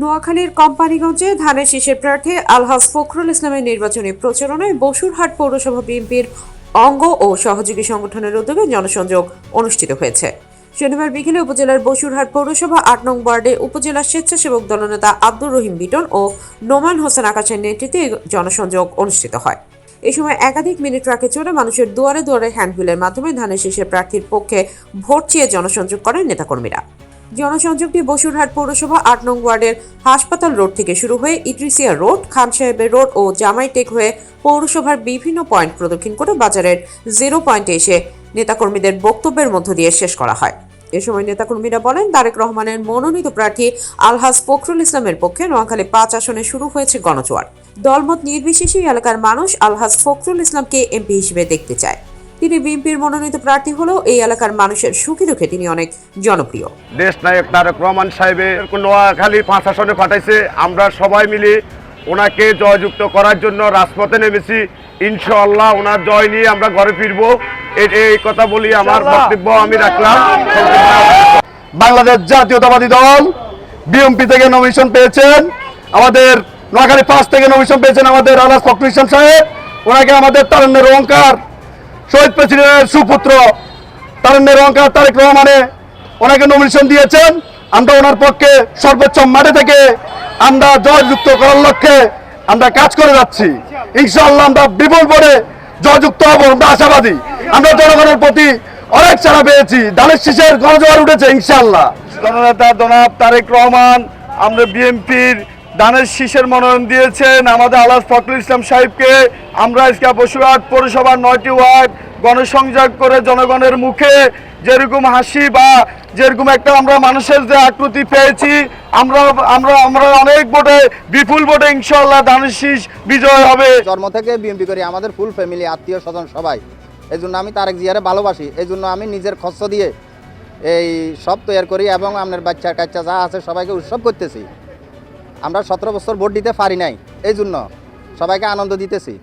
নোয়াখালীর কোম্পানিগঞ্জে ধানের শীষের প্রার্থী আলহাজ ফখরুল ইসলামের নির্বাচনী প্রচারণায় বসুরহাট পৌরসভা বিএনপির অঙ্গ ও সহযোগী সংগঠনের উদ্যোগে জনসংযোগ অনুষ্ঠিত হয়েছে। শনিবার বিকেলে উপজেলার বসুরহাট পৌরসভা ৮ নং ওয়ার্ডে উপজেলা স্বেচ্ছাসেবক দলনেতা আব্দুর রহিম বিটন ও নোমান হোসেন আকাশের নেতৃত্বে জনসংযোগ অনুষ্ঠিত হয়। এই সময় একাধিক মিনি ট্রাকে চড়ে মানুষের দুয়ারে দুয়ারে হ্যান্ডবিলের মাধ্যমে ধানের শীষের প্রার্থীর পক্ষে ভোট চেয়ে জনসংযোগ করেন নেতাকর্মীরা। জনসংযোগটি বসুরহাট পৌরসভা ৮ নং ওয়ার্ডের হাসপাতাল রোড থেকে শুরু হয়ে ইদ্রিসিয়া রোড, খান সাহেবের রোড ও জামাইটেক হয়ে পৌরসভার বিভিন্ন পয়েন্ট প্রদক্ষিণ করে বাজারের 0 পয়েন্টে এসে নেতাকর্মীদের বক্তব্যের মধ্য দিয়ে শেষ করা হয়। এ সময় নেতাকর্মীরা বলেন, তারেক রহমানের মনোনীত প্রার্থী আলহাজ ফখরুল ইসলামের পক্ষে নোয়াখালী 5 আসনে শুরু হয়েছে গণজোয়ার। দলমত নির্বিশেষে এলাকার মানুষ আলহাজ ফখরুল ইসলামকে এমপি হিসেবে দেখতে চায়। তিনি বিএনপির মনোনীত প্রার্থী হলেও এই এলাকার মানুষের সুখী দুঃখে তিনি অনেক জনপ্রিয়। দেশ নায়ক তারেক রহমান সাহেবের নোয়াখালী 5 আসনে পাঠাইছে। আমরা সবাই মিলে ওনাকে জয়যুক্ত করার জন্য রাজপথে নেমেছি। ইনশাআল্লাহ ওনার জয় নিয়ে আমরা ঘরে ফিরবো, এই কথা বলি আমার বক্তব্য আমি রাখলাম। বাংলাদেশ জাতীয়তাবাদী দল বিএনপি থেকে নমিনেশন পেয়েছেন, আমাদের নোয়াখালী 5 থেকে নমিনেশন পেয়েছেন আমাদের আলহাজ ফখরুল ইসলাম সাহেব। ওনাকে আমাদের তারুণ্যের অহংকার শহীদ প্রেসিডেন্টের সুপুত্র তারুণ্যের অহংকার তারেক রহমানে ওনাকে নমিনেশন দিয়েছেন। আমরা ওনার পক্ষে সর্বোচ্চ মাঠে থেকে আমরা জয়যুক্ত করার লক্ষ্যে আমরা কাজ করে যাচ্ছি। ইনশাআল্লাহ আমরা বিপুল ভোটে জয়যুক্ত হব, আমরা আশাবাদী। আমরা জনগণের প্রতি অনেক সাড়া পেয়েছি, ধানের শীষের গণজোয়ার উঠেছে ইনশাআল্লাহ। জননেতা জনাব তারেক রহমান আমরা বিএনপির ধানের শীষের মনোনয়ন দিয়েছেন আমাদের আলহাজ ফখরুল ইসলাম সাহেবকে। আমরা আজকে বসুরহাট পৌরসভার 9টি ওয়ার্ড গণসংযোগ করে জনগণের মুখে যেরকম হাসি বা যেরকম একটা আমরা মানুষের যে আকৃতি পেয়েছি, আমরা আমরা আমরা অনেক ভোটে বিপুল ভোটে ইনশাআল্লাহ ধানের শীষ বিজয় হবে। জন্ম থেকে বিএনপি করি, আমাদের ফুল ফ্যামিলি, আত্মীয় স্বজন সবাই। এই জন্য আমি তারেক জিয়ারে ভালোবাসি। এই জন্য আমি নিজের খরচ দিয়ে এই সব তৈরি করি এবং আপনার বাচ্চা কাচ্চা যা আছে সবাইকে উৎসব করতেছি। আমরা 17 বছর ভোট দিতে পারি নাই, এই জন্য সবাইকে আনন্দ দিতেছি।